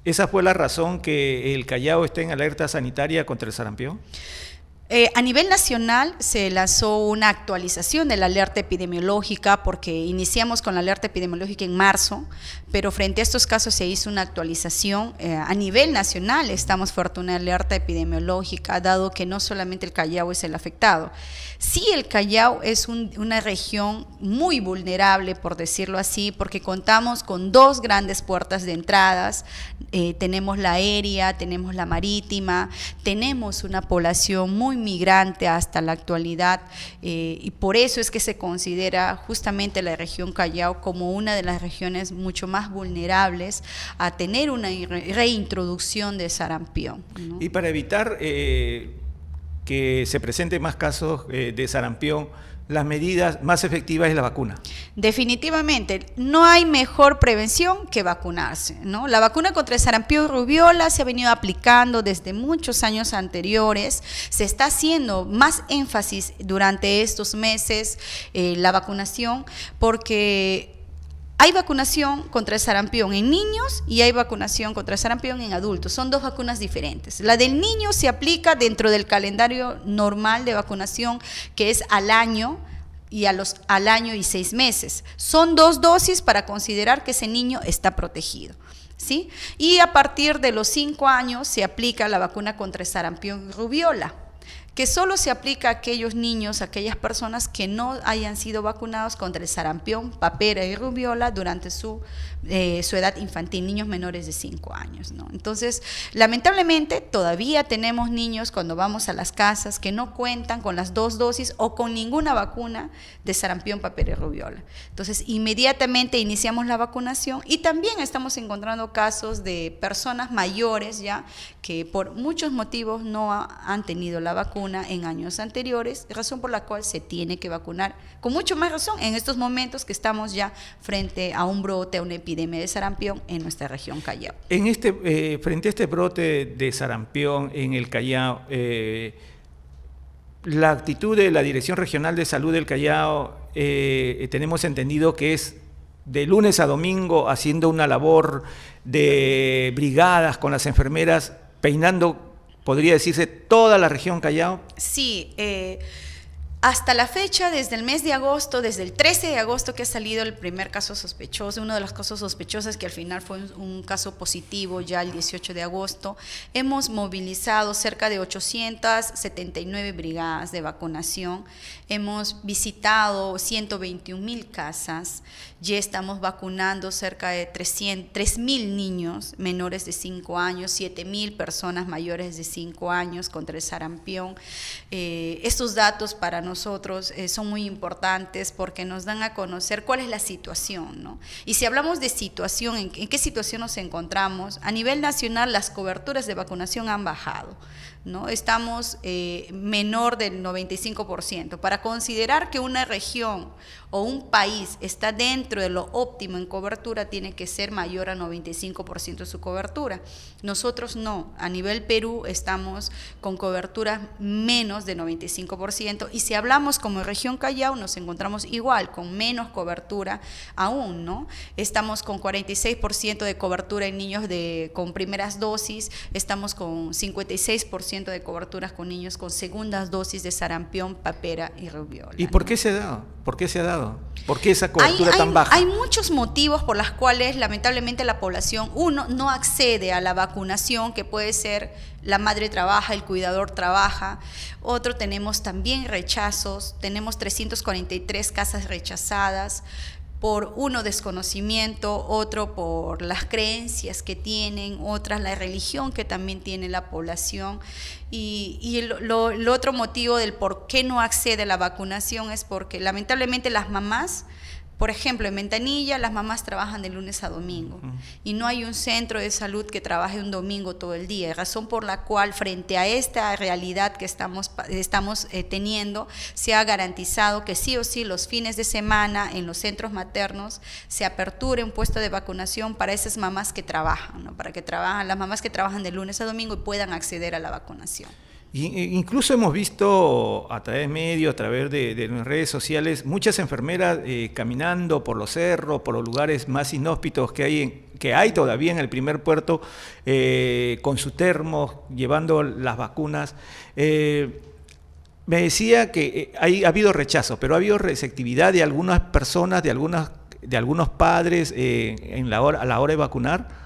¿esa fue la razón que el Callao esté en alerta sanitaria contra el sarampión? A nivel nacional se lanzó una actualización de la alerta epidemiológica porque iniciamos con la alerta epidemiológica en marzo, pero frente a estos casos se hizo una actualización. A nivel nacional estamos frente a una alerta epidemiológica, dado que no solamente el Callao es el afectado. Sí, el Callao es una región muy vulnerable, por decirlo así, porque contamos con 2 grandes puertas de entradas, tenemos la aérea, tenemos la marítima, tenemos una población muy migrante hasta la actualidad, y por eso es que se considera justamente la región Callao como una de las regiones mucho más vulnerables a tener una reintroducción de sarampión, ¿no? Y para evitar que se presenten más casos de sarampión, las medidas más efectivas es la vacuna. Definitivamente, no hay mejor prevención que vacunarse, ¿no? La vacuna contra el sarampión y rubiola se ha venido aplicando desde muchos años anteriores. Se está haciendo más énfasis durante estos meses la vacunación, porque hay vacunación contra el sarampión en niños y hay vacunación contra el sarampión en adultos. Son dos vacunas diferentes. La del niño se aplica dentro del calendario normal de vacunación, que es al año al año y 6 meses. Son 2 dosis para considerar que ese niño está protegido, ¿sí? Y a partir de los 5 años se aplica la vacuna contra el sarampión y rubiola, que solo se aplica a aquellos niños, a aquellas personas que no hayan sido vacunados contra el sarampión, papera y rubiola durante su edad infantil, niños menores de 5 años, ¿no? Entonces, lamentablemente, todavía tenemos niños cuando vamos a las casas que no cuentan con las 2 dosis o con ninguna vacuna de sarampión, papera y rubiola. Entonces, inmediatamente iniciamos la vacunación y también estamos encontrando casos de personas mayores ya que por muchos motivos no han tenido la vacuna en años anteriores, razón por la cual se tiene que vacunar, con mucho más razón en estos momentos que estamos ya frente a un brote, a una epidemia de sarampión en nuestra región Callao. Frente a este brote de sarampión en el Callao, la actitud de la Dirección Regional de Salud del Callao, tenemos entendido que es de lunes a domingo haciendo una labor de brigadas con las enfermeras, peinando, podría decirse, toda la región Callao. Sí, hasta la fecha, desde el mes de agosto, desde el 13 de agosto que ha salido el primer caso sospechoso, uno de los casos sospechosos que al final fue un caso positivo ya el 18 de agosto, hemos movilizado cerca de 879 brigadas de vacunación, hemos visitado 121,000 casas, ya estamos vacunando cerca de 3,000 niños menores de 5 años, 7,000 personas mayores de 5 años contra el sarampión. Estos datos para nosotros son muy importantes porque nos dan a conocer cuál es la situación, ¿no? Y si hablamos de situación, ¿en qué situación nos encontramos? A nivel nacional las coberturas de vacunación han bajado, ¿no? Estamos menor del 95%. Para considerar que una región o un país está dentro de lo óptimo en cobertura, tiene que ser mayor a 95% de su cobertura. Nosotros no, a nivel Perú estamos con cobertura menos de 95%, y si hablamos como región Callao nos encontramos igual, con menos cobertura aún, ¿no? Estamos con 46% de cobertura en niños con primeras dosis, estamos con 56% de coberturas con niños con segundas dosis de sarampión, papera y rubiola. ¿Y por qué se ha dado? ¿Por qué se ha dado? ¿Por qué esa cobertura tan baja? Hay muchos motivos por los cuales lamentablemente la población, uno, no accede a la vacunación, que puede ser la madre trabaja, el cuidador trabaja. Otro, tenemos también rechazos, tenemos 343 casas rechazadas por desconocimiento, otro por las creencias que tienen, otras la religión que también tiene la población. Y el otro motivo del por qué no accede a la vacunación es porque lamentablemente las mamás, por ejemplo, en Ventanilla las mamás trabajan de lunes a domingo y no hay un centro de salud que trabaje un domingo todo el día, razón por la cual frente a esta realidad que estamos teniendo, se ha garantizado que sí o sí los fines de semana en los centros maternos se aperture un puesto de vacunación para esas mamás que trabajan, ¿no? Las mamás que trabajan de lunes a domingo y puedan acceder a la vacunación. Incluso hemos visto a través de medios, a través de las redes sociales, muchas enfermeras caminando por los cerros, por los lugares más inhóspitos que hay todavía en el primer puerto, con su termo, llevando las vacunas. Me decía que ha habido rechazo, pero ha habido receptividad de algunas personas, de algunos padres a la hora de vacunar.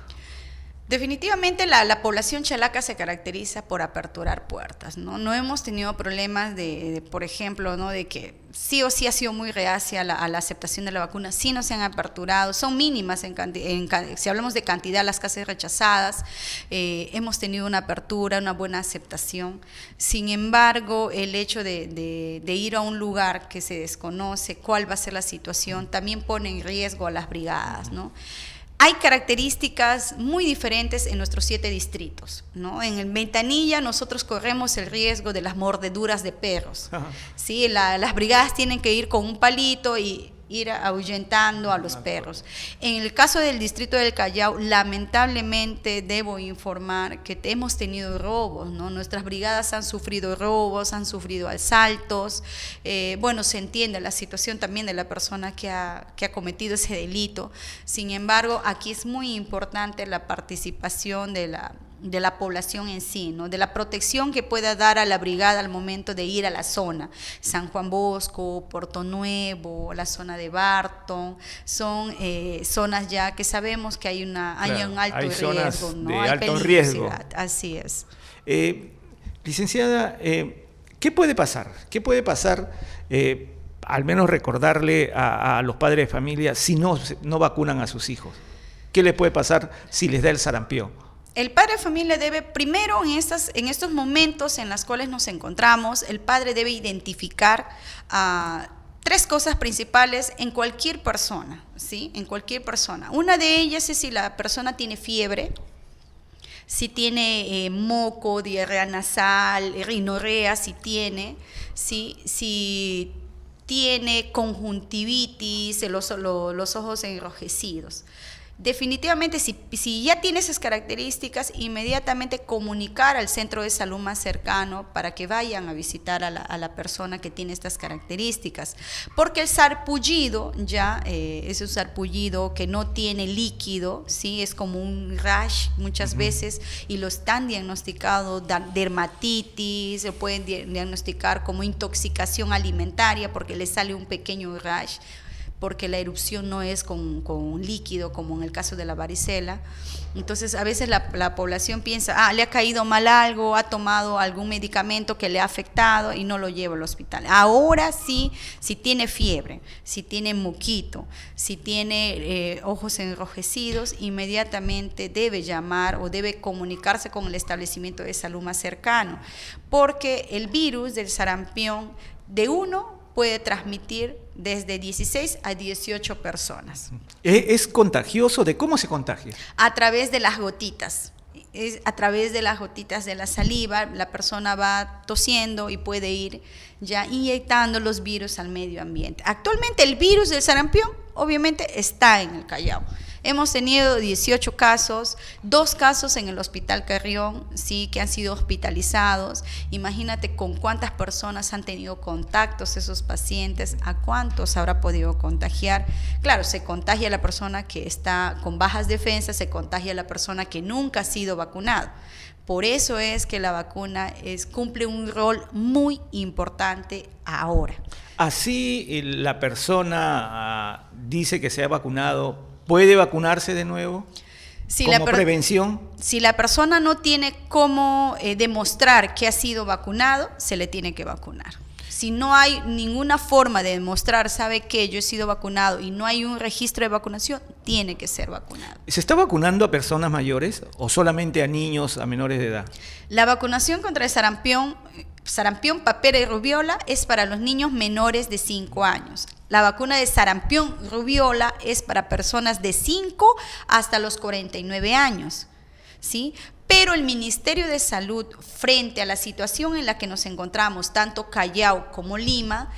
Definitivamente la población chalaca se caracteriza por aperturar puertas, ¿no? No hemos tenido problemas por ejemplo, ¿no? De que sí o sí ha sido muy reacia a la aceptación de la vacuna, sí no se han aperturado, son mínimas si hablamos de cantidad, las casas rechazadas, hemos tenido una apertura, una buena aceptación. Sin embargo, el hecho de ir a un lugar que se desconoce cuál va a ser la situación, también pone en riesgo a las brigadas, ¿no? Hay características muy diferentes en nuestros 7 distritos, ¿no? En el Ventanilla nosotros corremos el riesgo de las mordeduras de perros. ¿Sí? Las brigadas tienen que ir con un palito y ir ahuyentando a los perros. En el caso del distrito del Callao, lamentablemente debo informar que hemos tenido robos, ¿no? Nuestras brigadas han sufrido robos, han sufrido asaltos. Bueno, se entiende la situación también de la persona que ha cometido ese delito. Sin embargo, aquí es muy importante la participación de la población en sí, ¿no? De la protección que pueda dar a la brigada al momento de ir a la zona. San Juan Bosco, Puerto Nuevo, la zona de Barton, son zonas ya que sabemos que hay un alto riesgo, ¿no? De hay alto riesgo. Así es. Licenciada, ¿qué puede pasar? ¿Qué puede pasar? Al menos recordarle a los padres de familia si no vacunan a sus hijos. ¿Qué les puede pasar si les da el sarampión? El padre de familia debe, primero en estos momentos en los cuales nos encontramos, el padre debe identificar 3 cosas principales en cualquier persona, ¿sí? En cualquier persona. Una de ellas es si la persona tiene fiebre, si tiene moco, diarrea nasal, rinorrea, si tiene conjuntivitis, los ojos enrojecidos. Definitivamente, si ya tiene esas características, inmediatamente comunicar al centro de salud más cercano para que vayan a visitar a la persona que tiene estas características. Porque el sarpullido es un sarpullido que no tiene líquido, ¿sí? Es como un rash muchas veces y lo están diagnosticando dermatitis, se pueden diagnosticar como intoxicación alimentaria porque le sale un pequeño rash, porque la erupción no es con líquido como en el caso de la varicela. Entonces a veces la población piensa, le ha caído mal algo, ha tomado algún medicamento que le ha afectado y no lo lleva al hospital. Ahora sí, si tiene fiebre, si tiene moquito, si tiene ojos enrojecidos, inmediatamente debe llamar o debe comunicarse con el establecimiento de salud más cercano, porque el virus del sarampión de uno puede transmitir desde 16 a 18 personas. ¿Es contagioso? ¿De cómo se contagia? A través de las gotitas. A través de las gotitas de la saliva, la persona va tosiendo y puede ir ya inyectando los virus al medio ambiente. Actualmente el virus del sarampión obviamente está en el Callao. Hemos tenido 18 casos, 2 casos en el Hospital Carrión, sí, que han sido hospitalizados. Imagínate con cuántas personas han tenido contactos esos pacientes, a cuántos habrá podido contagiar. Claro, se contagia la persona que está con bajas defensas, se contagia la persona que nunca ha sido vacunado. Por eso es que la vacuna cumple un rol muy importante ahora. Así la persona dice que se ha vacunado, ¿puede vacunarse de nuevo? ¿Como prevención? Si la persona no tiene cómo demostrar que ha sido vacunado, se le tiene que vacunar. Si no hay ninguna forma de demostrar, sabe que yo he sido vacunado y no hay un registro de vacunación, tiene que ser vacunado. ¿Se está vacunando a personas mayores o solamente a niños, a menores de edad? La vacunación contra el sarampión, papera y rubiola es para los niños menores de 5 años. La vacuna de sarampión, rubiola es para personas de 5 hasta los 49 años, ¿sí? Pero el Ministerio de Salud, frente a la situación en la que nos encontramos, tanto Callao como Lima,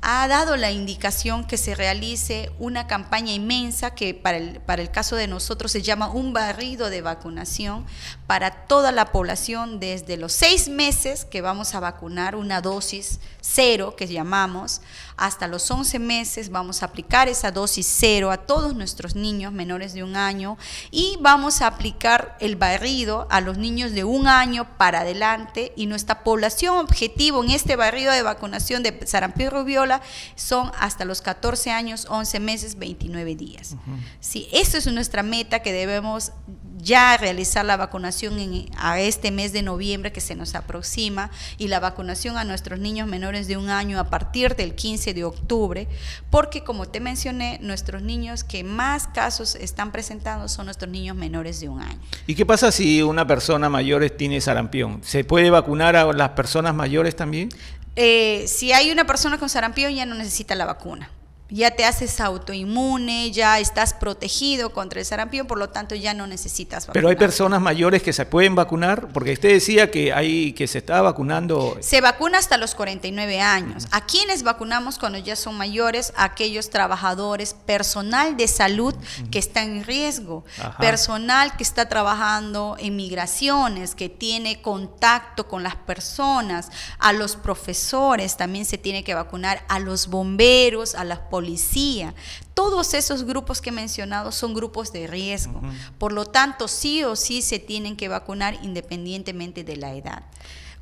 ha dado la indicación que se realice una campaña inmensa que para el caso de nosotros se llama un barrido de vacunación para toda la población desde los 6 meses que vamos a vacunar una dosis 0 que llamamos, hasta los 11 meses vamos a aplicar esa dosis 0 a todos nuestros niños menores de 1 año y vamos a aplicar el barrido a los niños de 1 año para adelante, y nuestra población objetivo en este barrido de vacunación de sarampión y rubiola son hasta los 14 años, 11 meses, 29 días. Sí, eso es nuestra meta, que debemos ya realizar la vacunación a este mes de noviembre que se nos aproxima, y la vacunación a nuestros niños menores de 1 año a partir del 15 de octubre, porque como te mencioné, nuestros niños que más casos están presentando son nuestros niños menores de 1 año. ¿Y qué pasa si una persona mayor tiene sarampión? ¿Se puede vacunar a las personas mayores también? Si hay una persona con sarampión ya no necesita la vacuna. ya te haces autoinmune, ya estás protegido contra el sarampión, por lo tanto ya no necesitas vacunar. Pero hay personas mayores que se pueden vacunar, porque usted decía que se está vacunando. Se vacuna hasta los 49 años. ¿A quiénes vacunamos cuando ya son mayores? A aquellos trabajadores, personal de salud que está en riesgo, personal que está trabajando en migraciones, que tiene contacto con las personas, a los profesores también se tiene que vacunar, a los bomberos, a las policía. Todos esos grupos que he mencionado son grupos de riesgo. Por lo tanto, sí o sí se tienen que vacunar independientemente de la edad.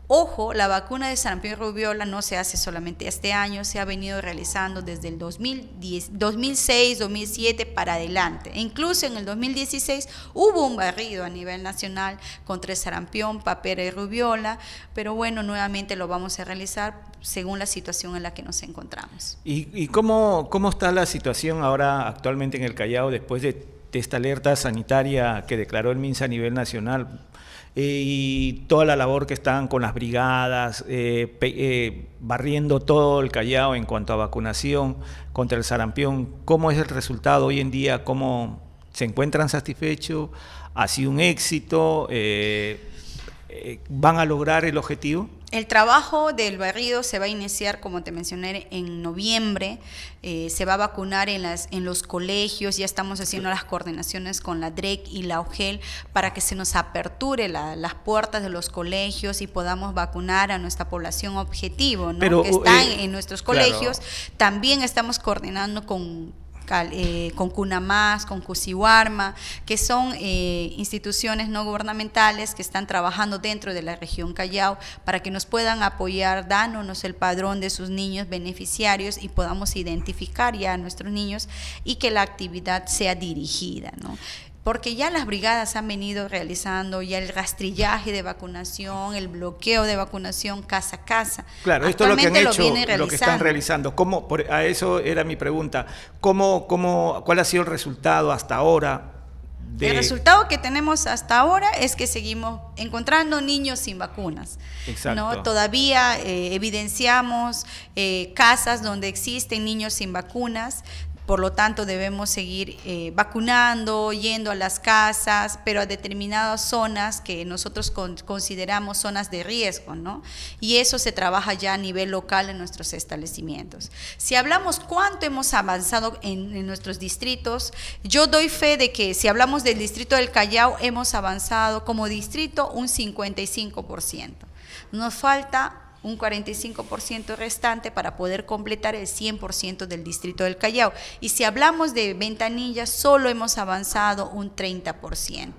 Ojo, la vacuna de sarampión y rubiola no se hace solamente este año, se ha venido realizando desde el 2006, 2007 para adelante. E incluso en el 2016 hubo un barrido a nivel nacional contra el sarampión, papera y rubiola, pero bueno, nuevamente lo vamos a realizar según la situación en la que nos encontramos. ¿Y cómo está la situación ahora actualmente en el Callao después de esta alerta sanitaria que declaró el MINSA a nivel nacional? Y toda la labor que están con las brigadas, barriendo todo el Callao en cuanto a vacunación contra el sarampión. ¿Cómo es el resultado hoy en día? ¿Cómo se encuentran satisfechos? ¿Ha sido un éxito? ¿Van a lograr el objetivo? El trabajo del barrido se va a iniciar, como te mencioné, en noviembre. Se va a vacunar en los colegios. Ya estamos haciendo las coordinaciones con la DREC y la UGEL para que se nos aperture las puertas de los colegios y podamos vacunar a nuestra población objetivo, ¿no? Pero, que están en nuestros colegios. Claro. También estamos coordinando con CUNAMAS, con CUSIWARMA, que son instituciones no gubernamentales que están trabajando dentro de la región Callao para que nos puedan apoyar, dándonos el padrón de sus niños beneficiarios y podamos identificar ya a nuestros niños y que la actividad sea dirigida, ¿no? Porque ya las brigadas han venido realizando ya el rastrillaje de vacunación, el bloqueo de vacunación casa a casa. Claro, esto es lo que han hecho, lo que están realizando. A eso era mi pregunta. ¿Cuál ha sido el resultado hasta ahora? El resultado que tenemos hasta ahora es que seguimos encontrando niños sin vacunas. Exacto. ¿No? Todavía evidenciamos casas donde existen niños sin vacunas. Por lo tanto, debemos seguir vacunando, yendo a las casas, pero a determinadas zonas que nosotros consideramos zonas de riesgo, ¿no? Y eso se trabaja ya a nivel local en nuestros establecimientos. Si hablamos cuánto hemos avanzado en nuestros distritos, yo doy fe de que si hablamos del distrito del Callao, hemos avanzado como distrito un 55%. Nos falta un 45% restante para poder completar el 100% del distrito del Callao. Y si hablamos de Ventanilla, solo hemos avanzado un 30%.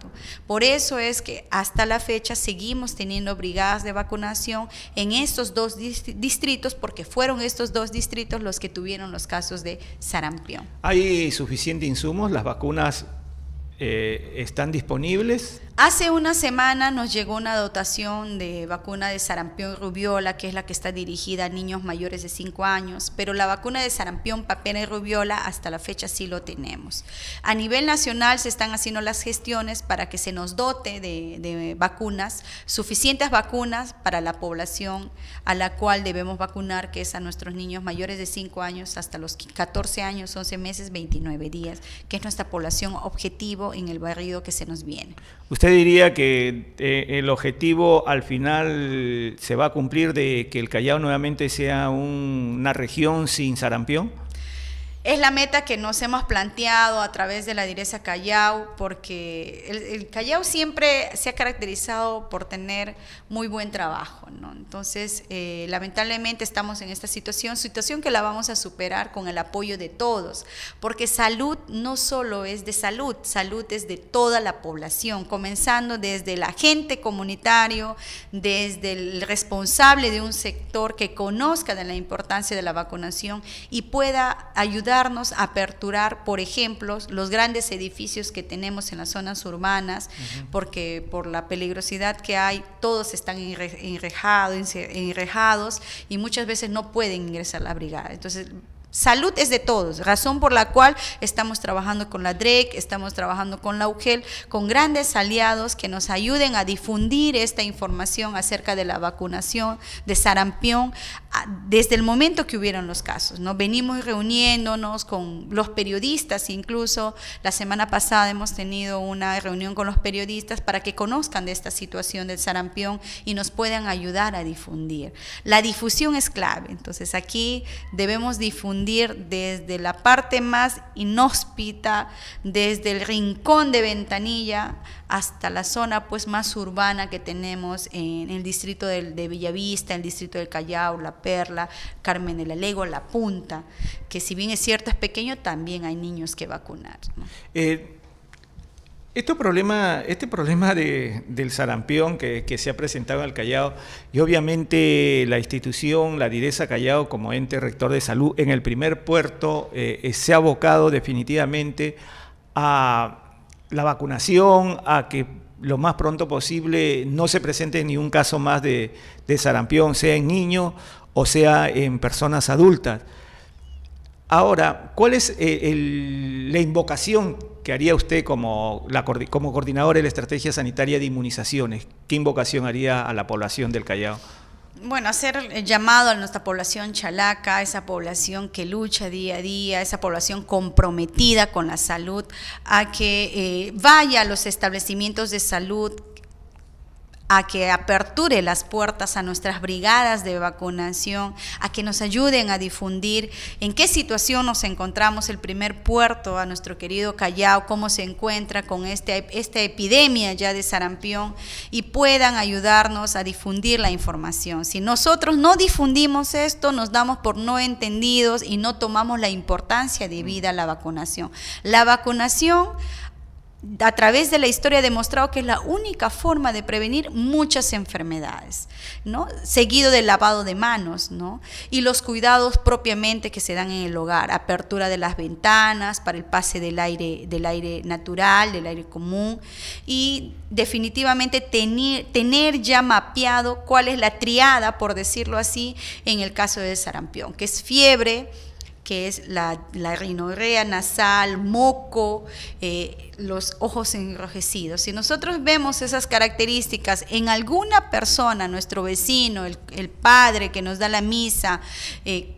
Por eso es que hasta la fecha seguimos teniendo brigadas de vacunación en estos dos distritos, porque fueron estos dos distritos los que tuvieron los casos de sarampión. ¿Hay suficiente insumos? ¿Las vacunas están disponibles? Hace una semana nos llegó una dotación de vacuna de sarampión y rubiola, que es la que está dirigida a niños mayores de 5 años, pero la vacuna de sarampión, papera y rubiola hasta la fecha sí lo tenemos. A nivel nacional se están haciendo las gestiones para que se nos dote de vacunas, suficientes vacunas para la población a la cual debemos vacunar, que es a nuestros niños mayores de 5 años hasta los 14 años, 11 meses, 29 días, que es nuestra población objetivo en el barrido que se nos viene. ¿Usted diría que el objetivo al final se va a cumplir de que el Callao nuevamente sea una región sin sarampión? Es la meta que nos hemos planteado a través de la Direza Callao, porque el Callao siempre se ha caracterizado por tener muy buen trabajo, ¿no? Entonces, lamentablemente estamos en esta situación que la vamos a superar con el apoyo de todos, porque salud no solo es de salud, salud es de toda la población, comenzando desde el agente comunitario, desde el responsable de un sector que conozca de la importancia de la vacunación y pueda ayudar a aperturar, por ejemplo, los grandes edificios que tenemos en las zonas urbanas, porque por la peligrosidad que hay, todos están enrejados y muchas veces no pueden ingresar a la brigada. Entonces, salud es de todos, razón por la cual estamos trabajando con la DREC, estamos trabajando con la UGEL, con grandes aliados que nos ayuden a difundir esta información acerca de la vacunación de sarampión desde el momento que hubieron los casos, ¿no? Venimos reuniéndonos con los periodistas, incluso la semana pasada hemos tenido una reunión con los periodistas para que conozcan de esta situación del sarampión y nos puedan ayudar a difundir. La difusión es clave, entonces aquí debemos difundir desde la parte más inhóspita, desde el rincón de Ventanilla hasta la zona pues más urbana que tenemos en el distrito de Bellavista, el distrito del Callao, La Perla, Carmen de la Legua, La Punta, que si bien es cierto es pequeño, también hay niños que vacunar, ¿no? Este problema del sarampión que se ha presentado en el Callao, y obviamente la institución, la DIRESA Callao, como ente rector de salud, en el primer puerto se ha abocado definitivamente a la vacunación, a que lo más pronto posible no se presente ni un caso más de sarampión, sea en niños o sea en personas adultas. Ahora, ¿cuál es la invocación que haría usted como coordinador de la estrategia sanitaria de inmunizaciones? ¿Qué invocación haría a la población del Callao? Bueno, hacer el llamado a nuestra población chalaca, esa población que lucha día a día, esa población comprometida con la salud, a que vaya a los establecimientos de salud, a que aperture las puertas a nuestras brigadas de vacunación, a que nos ayuden a difundir en qué situación nos encontramos el primer puerto, a nuestro querido Callao, cómo se encuentra con esta epidemia ya de sarampión, y puedan ayudarnos a difundir la información. Si nosotros no difundimos esto, nos damos por no entendidos y no tomamos la importancia debida a la vacunación. La vacunación, a través de la historia, ha demostrado que es la única forma de prevenir muchas enfermedades, ¿no? Seguido del lavado de manos, ¿no? Y los cuidados propiamente que se dan en el hogar, apertura de las ventanas para el pase del aire natural, del aire común, y definitivamente tener ya mapeado cuál es la triada, por decirlo así, en el caso del sarampión, que es fiebre, que es la rinorrea nasal, moco, los ojos enrojecidos. Si nosotros vemos esas características en alguna persona, nuestro vecino, el padre que nos da la misa,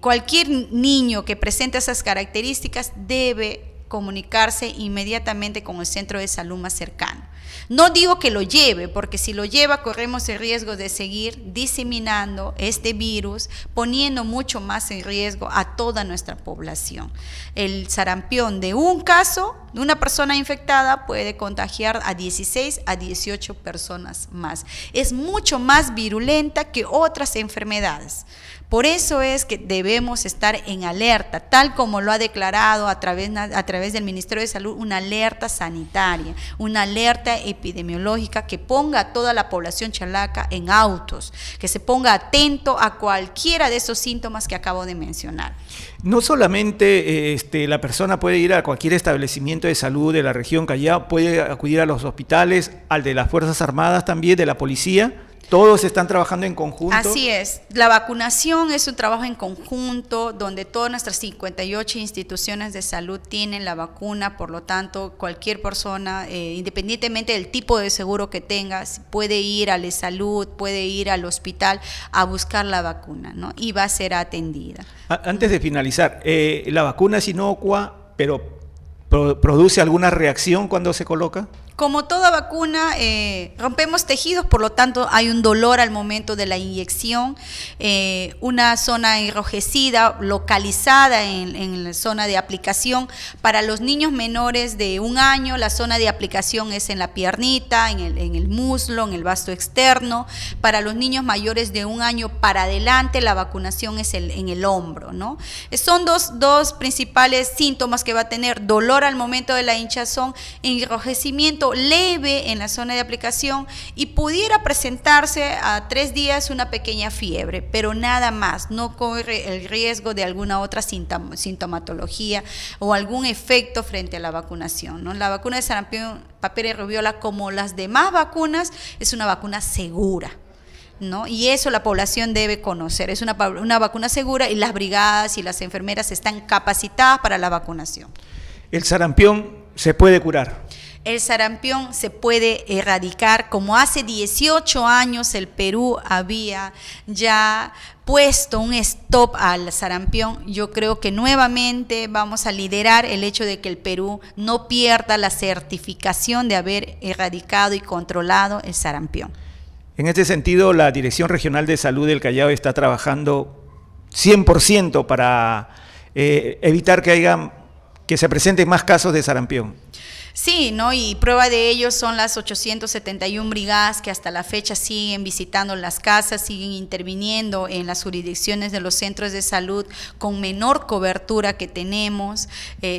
cualquier niño que presente esas características debe comunicarse inmediatamente con el centro de salud más cercano. No digo que lo lleve, porque si lo lleva corremos el riesgo de seguir diseminando este virus, poniendo mucho más en riesgo a toda nuestra población. El sarampión de un caso, de una persona infectada, puede contagiar a 16 a 18 personas más. Es mucho más virulenta que otras enfermedades. Por eso es que debemos estar en alerta, tal como lo ha declarado a través del Ministerio de Salud, una alerta sanitaria, una alerta epidemiológica que ponga a toda la población chalaca en autos, que se ponga atento a cualquiera de esos síntomas que acabo de mencionar. No solamente la persona puede ir a cualquier establecimiento de salud de la región Callao, puede acudir a los hospitales, al de las Fuerzas Armadas también, de la policía. ¿Todos están trabajando en conjunto? Así es. La vacunación es un trabajo en conjunto donde todas nuestras 58 instituciones de salud tienen la vacuna, por lo tanto, cualquier persona, independientemente del tipo de seguro que tenga, puede ir a la salud, puede ir al hospital a buscar la vacuna, ¿no? Y va a ser atendida. Antes de finalizar, ¿la vacuna es inocua, pero produce alguna reacción cuando se coloca? Como toda vacuna, rompemos tejidos, por lo tanto hay un dolor al momento de la inyección, una zona enrojecida localizada en la zona de aplicación. Para los niños menores de 1 año, la zona de aplicación es en la piernita, en el muslo, en el vasto externo. Para los niños mayores de 1 año para adelante, la vacunación es en el hombro, ¿no? Son dos principales síntomas que va a tener: dolor al momento de la hinchazón, enrojecimiento leve en la zona de aplicación, y pudiera presentarse a 3 días una pequeña fiebre, pero nada más. No corre el riesgo de alguna otra sintomatología o algún efecto frente a la vacunación, ¿no? La vacuna de sarampión, papera y rubiola, como las demás vacunas, es una vacuna segura, ¿no? Y eso la población debe conocer. Es una vacuna segura, y las brigadas y las enfermeras están capacitadas para la vacunación. ¿El sarampión se puede curar? El sarampión se puede erradicar como hace 18 años el Perú había ya puesto un stop al sarampión. Yo creo que nuevamente vamos a liderar el hecho de que el Perú no pierda la certificación de haber erradicado y controlado el sarampión. En este sentido, la Dirección Regional de Salud del Callao está trabajando 100% para evitar que se presenten más casos de sarampión. Sí, ¿no? Y prueba de ello son las 871 brigadas que hasta la fecha siguen visitando las casas, siguen interviniendo en las jurisdicciones de los centros de salud con menor cobertura que tenemos.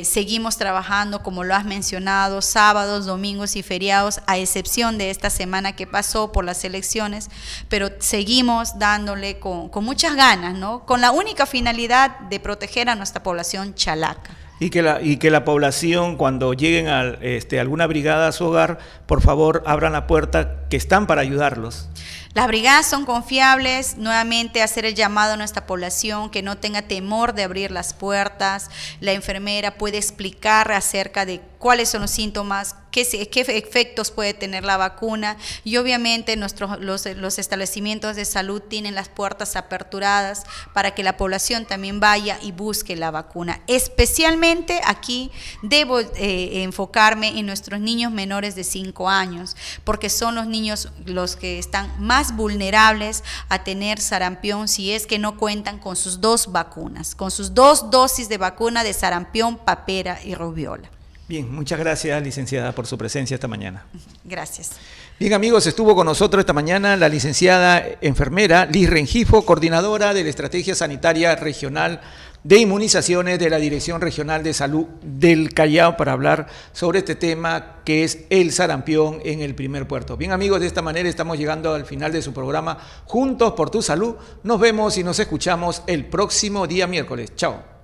Seguimos trabajando, como lo has mencionado, sábados, domingos y feriados, a excepción de esta semana que pasó por las elecciones, pero seguimos dándole con muchas ganas, ¿no? Con la única finalidad de proteger a nuestra población chalaca. Y que la población, cuando lleguen a alguna brigada a su hogar, por favor abran la puerta, que están para ayudarlos. Las brigadas son confiables, nuevamente hacer el llamado a nuestra población que no tenga temor de abrir las puertas. La enfermera puede explicar acerca de cuáles son los síntomas, qué efectos puede tener la vacuna, y obviamente los establecimientos de salud tienen las puertas aperturadas para que la población también vaya y busque la vacuna. Especialmente aquí debo enfocarme en nuestros niños menores de 5 años, porque son los niños los que están más vulnerables a tener sarampión si es que no cuentan con sus 2 vacunas, con sus 2 dosis de vacuna de sarampión, papera y rubiola. Bien, muchas gracias, licenciada, por su presencia esta mañana. Gracias. Bien, amigos, estuvo con nosotros esta mañana la licenciada enfermera Liz Rengifo, coordinadora de la Estrategia Sanitaria Regional de Inmunizaciones de la Dirección Regional de Salud del Callao, para hablar sobre este tema que es el sarampión en el primer puerto. Bien, amigos, de esta manera estamos llegando al final de su programa Juntos por tu Salud. Nos vemos y nos escuchamos el próximo día miércoles. Chao.